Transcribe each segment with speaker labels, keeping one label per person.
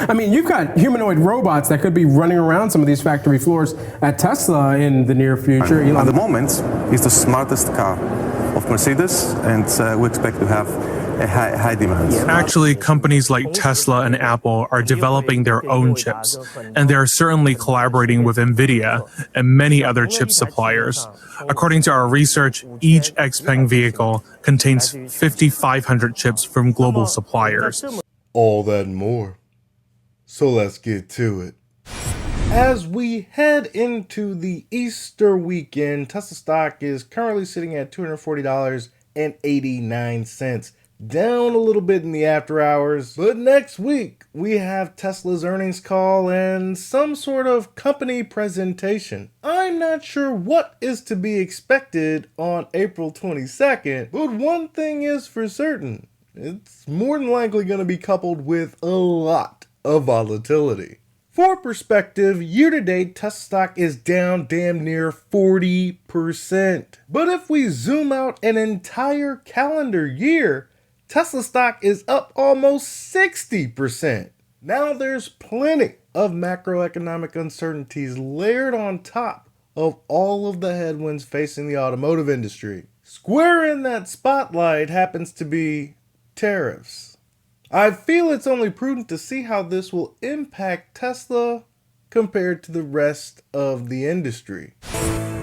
Speaker 1: I mean, you've got humanoid robots that could be running around some of these factory floors at Tesla in the near future.
Speaker 2: At the moment, it's the smartest car of Mercedes, and we expect to have a high demand.
Speaker 3: Actually, companies like Tesla and Apple are developing their own chips, and they are certainly collaborating with NVIDIA and many other chip suppliers. According to our research, each XPeng vehicle contains 5,500 chips from global suppliers.
Speaker 4: All that and more. So let's get to it. As we head into the Easter weekend, Tesla stock is currently sitting at $240.89. Down a little bit in the after hours, but next week we have Tesla's earnings call and some sort of company presentation. I'm not sure what is to be expected on April 22nd, but one thing is for certain. It's more than likely going to be coupled with a lot of volatility. For perspective, year-to-date, Tesla stock is down damn near 40%. But if we zoom out an entire calendar year, Tesla stock is up almost 60%. Now there's plenty of macroeconomic uncertainties layered on top of all of the headwinds facing the automotive industry. Square in that spotlight happens to be tariffs. I feel it's only prudent to see how this will impact Tesla compared to the rest of the industry.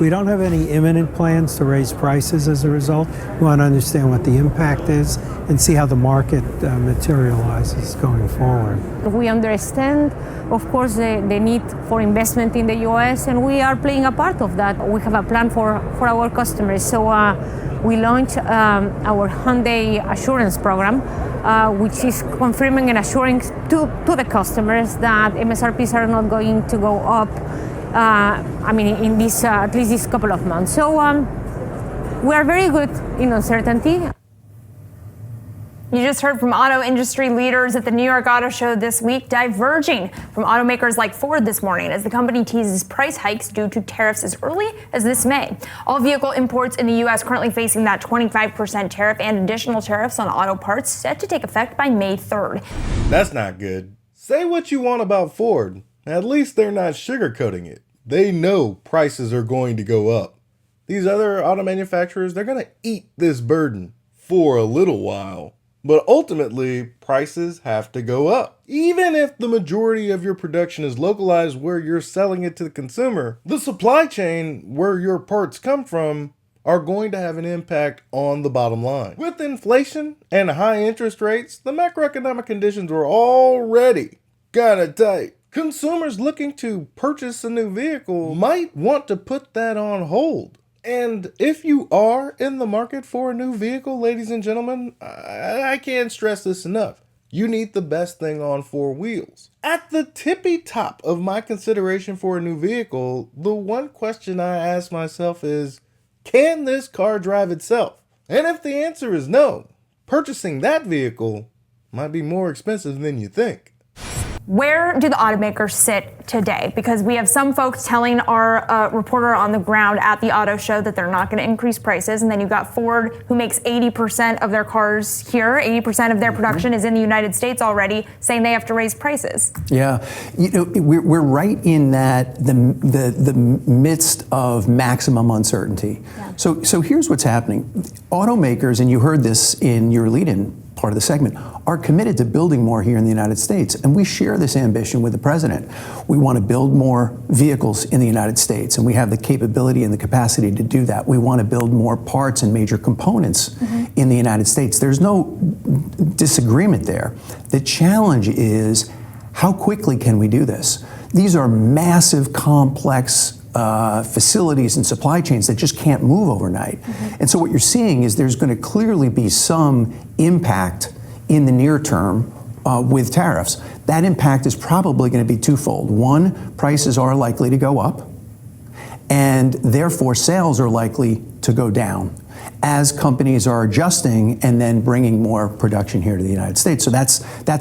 Speaker 5: We don't have any imminent plans to raise prices as a result. We want to understand what the impact is and see how the market materializes going forward.
Speaker 6: We understand, of course, the need for investment in the US, and we are playing a part of that. We have a plan for our customers. So we launched our Hyundai Assurance Program, which is confirming and assuring to the customers that MSRPs are not going to go up. In this at least this couple of months. So we are very good in uncertainty.
Speaker 7: You just heard from auto industry leaders at the New York Auto Show this week, diverging from automakers like Ford this morning as the company teases price hikes due to tariffs as early as this May. All vehicle imports in the U.S. currently facing that 25% tariff and additional tariffs on auto parts set to take effect by May 3rd.
Speaker 4: That's not good. Say what you want about Ford. At least they're not sugarcoating it. They know prices are going to go up. These other auto manufacturers, they're going to eat this burden for a little while. But ultimately, prices have to go up. Even if the majority of your production is localized where you're selling it to the consumer, the supply chain where your parts come from are going to have an impact on the bottom line. With inflation and high interest rates, the macroeconomic conditions were already kind of tight. Consumers looking to purchase a new vehicle might want to put that on hold. And if you are in the market for a new vehicle, ladies and gentlemen, I can't stress this enough. You need the best thing on four wheels. At the tippy top of my consideration for a new vehicle, the one question I ask myself is, can this car drive itself? And if the answer is no, purchasing that vehicle might be more expensive than you think.
Speaker 7: Where do the automakers sit today? Because we have some folks telling our reporter on the ground at the auto show that they're not going to increase prices. And then you've got Ford, who makes 80% of their cars here. 80% of their production is in the United States already, saying they have to raise prices.
Speaker 8: Yeah, we're right in that the midst of maximum uncertainty. Yeah. So here's what's happening. Automakers, and you heard this in your lead-in part of the segment, are committed to building more here in the United States. And we share this ambition with the president. We want to build more vehicles in the United States, and we have the capability and the capacity to do that. We want to build more parts and major components in the United States. There's no disagreement there. The challenge is, how quickly can we do this? These are massive, complex facilities and supply chains that just can't move overnight. And so what you're seeing is there's going to clearly be some impact in the near term with tariffs. That impact is probably going to be twofold. One, prices are likely to go up, and therefore sales are likely to go down. as companies are adjusting and then bringing more production here to the United States. So that's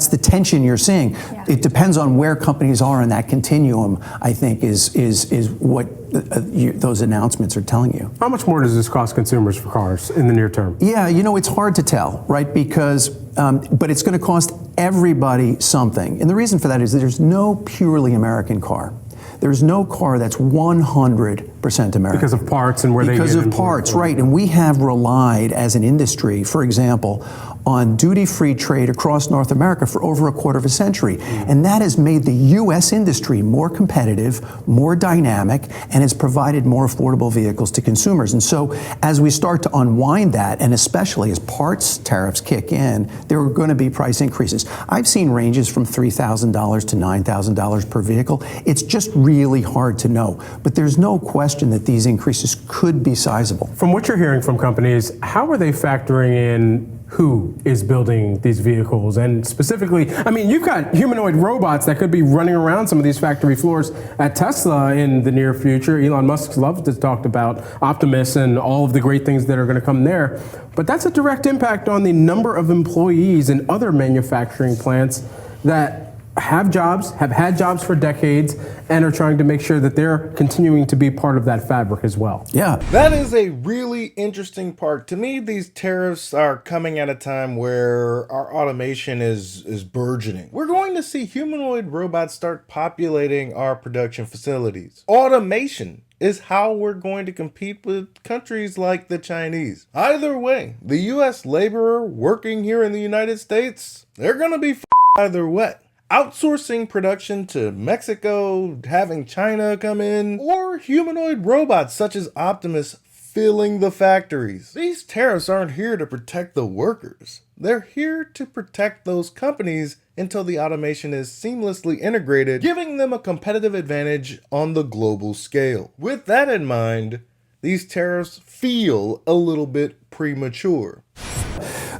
Speaker 8: the tension you're seeing.
Speaker 7: Yeah.
Speaker 8: It depends on where companies are in that continuum, I think, is what those announcements are telling you.
Speaker 1: How much more does this cost consumers for cars in the near term?
Speaker 8: Yeah, it's hard to tell, right? Because, but it's going to cost everybody something. And the reason for that is that there's no purely American car. There's no car that's 100% American.
Speaker 1: Because of parts and where they get
Speaker 8: Because of parts, right. And we have relied as an industry, for example, on duty-free trade across North America for over a quarter of a century. And that has made the U.S. industry more competitive, more dynamic, and has provided more affordable vehicles to consumers. And so as we start to unwind that, and especially as parts tariffs kick in, there are going to be price increases. I've seen ranges from $3,000 to $9,000 per vehicle. It's just really hard to know. But there's no question that these increases could be sizable.
Speaker 1: From what you're hearing from companies, how are they factoring in who is building these vehicles? And specifically, I mean, you've got humanoid robots that could be running around some of these factory floors at Tesla in the near future. Elon Musk's loved to talk about Optimus and all of the great things that are going to come there. But that's a direct impact on the number of employees in other manufacturing plants that have jobs, have had jobs for decades, and are trying to make sure that they're continuing to be part of that fabric as well.
Speaker 8: Yeah.
Speaker 4: That is a really interesting part. To me, these tariffs are coming at a time where our automation is burgeoning. We're going to see humanoid robots start populating our production facilities. Automation is how we're going to compete with countries like the Chinese. Either way, the US laborer working here in the United States, they're gonna be either way. Outsourcing production to Mexico, having China come in, or humanoid robots such as Optimus filling the factories. These tariffs aren't here to protect the workers. They're here to protect those companies until the automation is seamlessly integrated, giving them a competitive advantage on the global scale. With that in mind, these tariffs feel a little bit premature.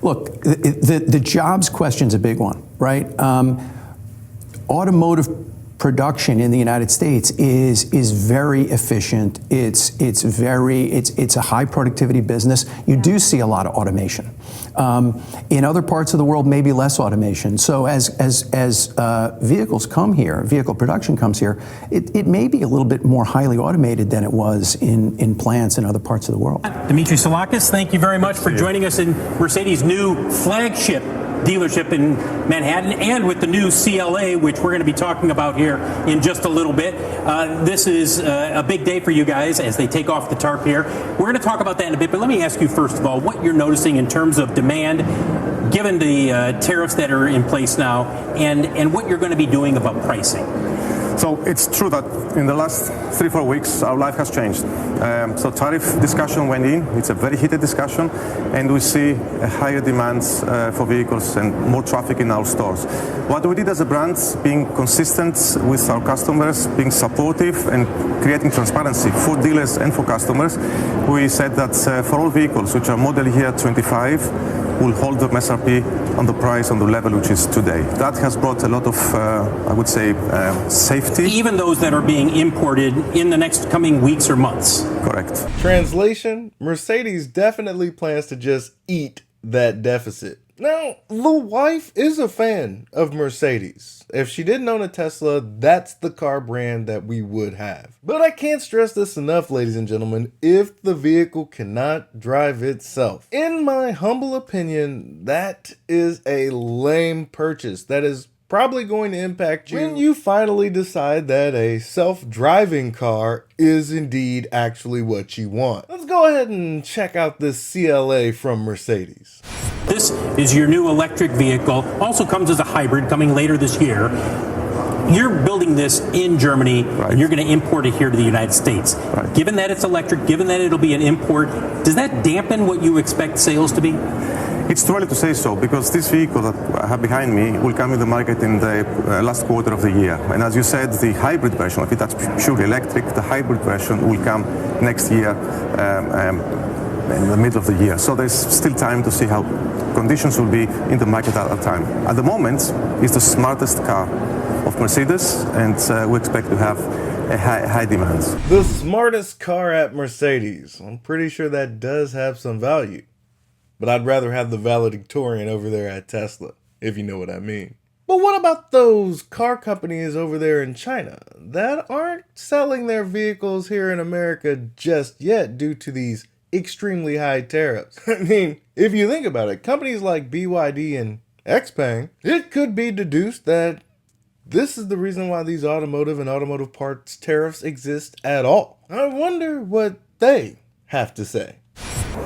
Speaker 8: Look, the jobs question's a big one, right? Automotive production in the United States is very efficient. It's a high productivity business. You do see a lot of automation. In other parts of the world, maybe less automation. So as vehicles come here, vehicle production comes here, it may be a little bit more highly automated than it was in plants in other parts of the world.
Speaker 9: Dimitri Soulakis, thank you very much for joining us in Mercedes' new flagship dealership in Manhattan, and with the new CLA, which we're going to be talking about here in just a little bit. This is a big day for you guys as they take off the tarp here. We're going to talk about that in a bit, but let me ask you first of all what you're noticing in terms of demand, given the tariffs that are in place now, and what you're going to be doing about pricing.
Speaker 2: So it's true that in the last 3-4 weeks, our life has changed. So tariff discussion went in. It's a very heated discussion, and we see a higher demand for vehicles and more traffic in our stores. What we did as a brand, being consistent with our customers, being supportive and creating transparency for dealers and for customers, we said that for all vehicles which are model year 25, will hold the MSRP on the price on the level which is today. That has brought a lot of, I would say, safety.
Speaker 9: Even those that are being imported in the next coming weeks or months.
Speaker 2: Correct.
Speaker 4: Translation, Mercedes definitely plans to just eat that deficit. Now, the wife is a fan of Mercedes. If she didn't own a Tesla, that's the car brand that we would have. But I can't stress this enough, ladies and gentlemen, if the vehicle cannot drive itself. In my humble opinion, that is a lame purchase. That is probably going to impact you when you finally decide that a self-driving car is indeed actually what you want. Let's go ahead and check out this CLA from Mercedes.
Speaker 9: This is your new electric vehicle. Also comes as a hybrid coming later this year. You're building this in Germany, and you're going to import it here to the United States.
Speaker 2: Right.
Speaker 9: Given that it's electric, given that it'll be an import, does that dampen what you expect sales to be?
Speaker 2: It's too early to say so, because this vehicle that I have behind me will come in the market in the last quarter of the year. And as you said, the hybrid version of it, that's purely electric, the hybrid version will come next year in the middle of the year. So there's still time to see how conditions will be in the market at that time. At the moment, it's the smartest car of Mercedes, and we expect to have high demands.
Speaker 4: The smartest car at Mercedes. I'm pretty sure that does have some value. But I'd rather have the valedictorian over there at Tesla, if you know what I mean. But what about those car companies over there in China that aren't selling their vehicles here in America just yet due to these extremely high tariffs? I mean, if you think about it, companies like BYD and XPeng, it could be deduced that this is the reason why these automotive and automotive parts tariffs exist at all. I wonder what they have to say.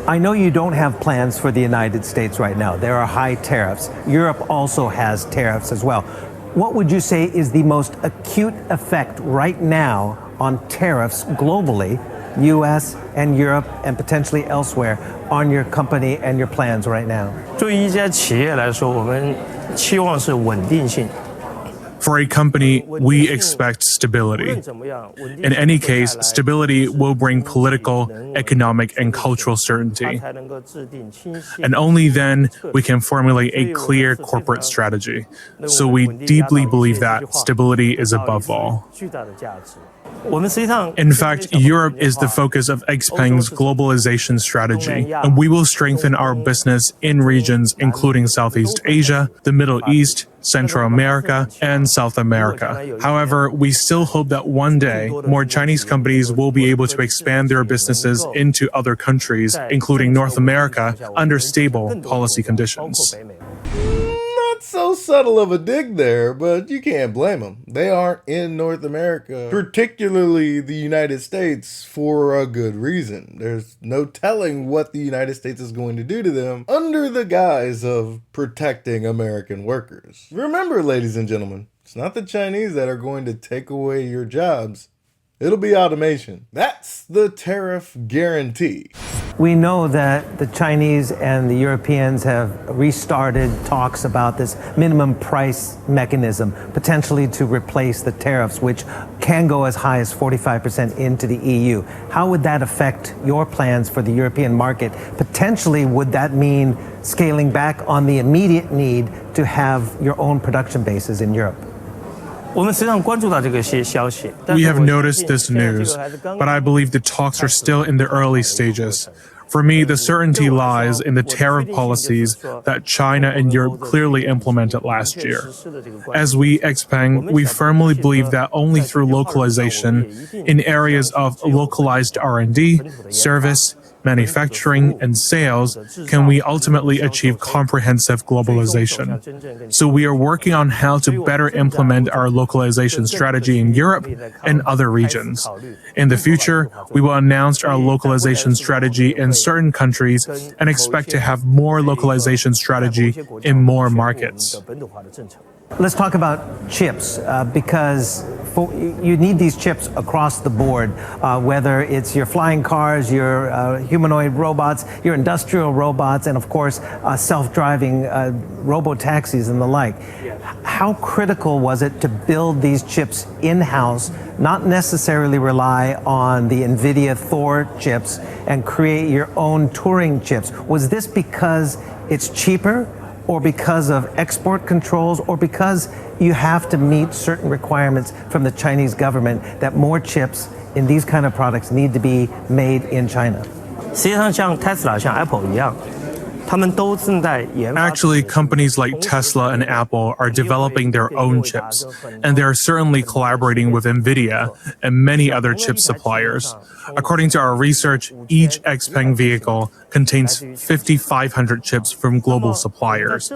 Speaker 10: I know you don't have plans for the United States right now. There are high tariffs. Europe also has tariffs as well. What would you say is the most acute effect right now on tariffs globally, US and Europe and potentially elsewhere, on your company and your plans right now?
Speaker 11: 对于一家企业来说，我们期望是稳定性。
Speaker 3: For a company, we expect stability. In any case, stability will bring political, economic, and cultural certainty. And only then we can formulate a clear corporate strategy. So we deeply believe that stability is above all. In fact, Europe is the focus of XPeng's globalization strategy, and we will strengthen our business in regions including Southeast Asia, the Middle East, Central America, and South America. However, we still hope that one day, more Chinese companies will be able to expand their businesses into other countries, including North America, under stable policy conditions.
Speaker 4: Not so subtle of a dig there, but you can't blame them. They aren't in North America, particularly the United States, for a good reason. There's no telling what the United States is going to do to them under the guise of protecting American workers. Remember, ladies and gentlemen, it's not the Chinese that are going to take away your jobs. It'll be automation. That's the tariff guarantee.
Speaker 10: We know that the Chinese and the Europeans have restarted talks about this minimum price mechanism, potentially to replace the tariffs, which can go as high as 45% into the EU. How would that affect your plans for the European market? Potentially, would that mean scaling back on the immediate need to have your own production bases in Europe?
Speaker 3: We have noticed this news, but I believe the talks are still in the early stages. For me, the certainty lies in the tariff policies that China and Europe clearly implemented last year. As we XPeng, we firmly believe that only through localization in areas of localized R&D, service, manufacturing, and sales can we ultimately achieve comprehensive globalization. So we are working on how to better implement our localization strategy in Europe and other regions. In the future, we will announce our localization strategy in certain countries and expect to have more localization strategy in more markets.
Speaker 10: Let's talk about chips, because you need these chips across the board, whether it's your flying cars, your humanoid robots, your industrial robots, and of course, self-driving robo-taxis and the like. How critical was it to build these chips in-house, not necessarily rely on the NVIDIA Thor chips and create your own Turing chips? Was this because it's cheaper, or because of export controls, or because you have to meet certain requirements from the Chinese government that more chips in these kind of products need to be made in China?
Speaker 11: 实际上，像 Tesla、像 Apple 一样，他们都正在研发。
Speaker 3: Actually, companies like Tesla and Apple are developing their own chips, and they are certainly collaborating with NVIDIA and many other chip suppliers. According to our research, each XPeng vehicle contains 5,500 chips from global suppliers.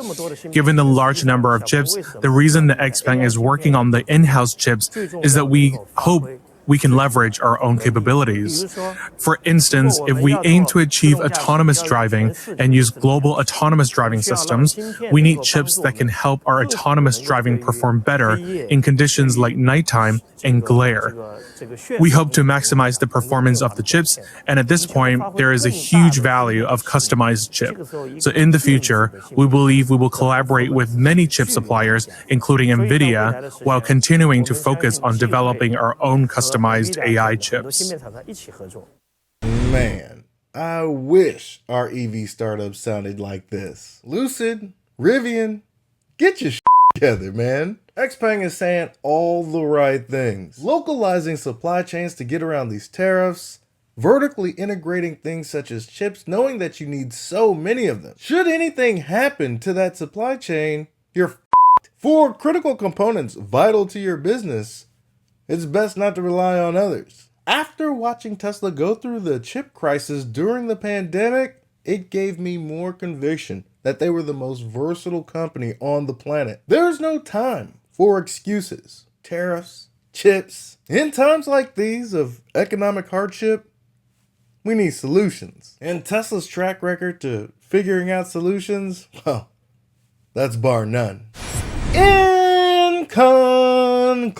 Speaker 3: Given the large number of chips, the reason that XPeng is working on the in-house chips is that we hope we can leverage our own capabilities. For instance, if we aim to achieve autonomous driving and use global autonomous driving systems, we need chips that can help our autonomous driving perform better in conditions like nighttime and glare. We hope to maximize the performance of the chips, and at this point, there is a huge value of customized chip. So in the future, we believe we will collaborate with many chip suppliers, including NVIDIA, while continuing to focus on developing our own customized AI chips.
Speaker 4: Man, I wish our EV startups sounded like this. Lucid, Rivian, get your together, man. XPeng is saying all the right things. Localizing supply chains to get around these tariffs, vertically integrating things such as chips, knowing that you need so many of them. Should anything happen to that supply chain, you're f***ed. For critical components vital to your business, it's best not to rely on others. After watching Tesla go through the chip crisis during the pandemic, it gave me more conviction that they were the most versatile company on the planet. There's no time for excuses. Tariffs, chips. In times like these of economic hardship, we need solutions. And Tesla's track record to figuring out solutions, well, that's bar none. In conclusion,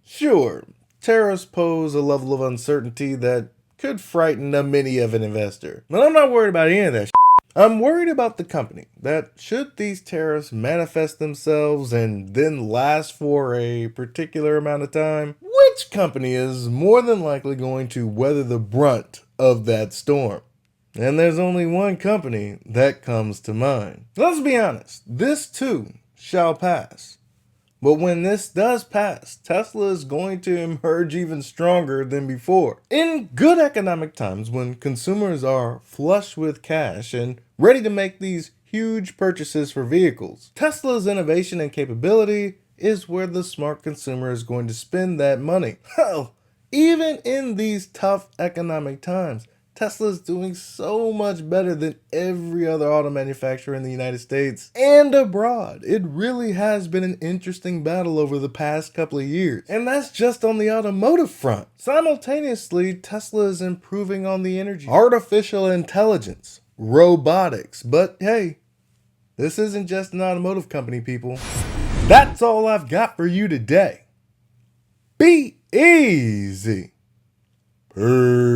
Speaker 4: sure, tariffs pose a level of uncertainty that could frighten the many of an investor. But I'm not worried about any of that shit. I'm worried about the company that, should these tariffs manifest themselves and then last for a particular amount of time, which company is more than likely going to weather the brunt of that storm? And there's only one company that comes to mind. Let's be honest, this too shall pass. But when this does pass, Tesla is going to emerge even stronger than before. In good economic times, when consumers are flush with cash and ready to make these huge purchases for vehicles, Tesla's innovation and capability is where the smart consumer is going to spend that money. Hell, even in these tough economic times, Tesla is doing so much better than every other auto manufacturer in the United States and abroad. It really has been an interesting battle over the past couple of years. And that's just on the automotive front. Simultaneously, Tesla is improving on the energy, artificial intelligence, robotics. But hey, this isn't just an automotive company, people. That's all I've got for you today. Be easy. Peace.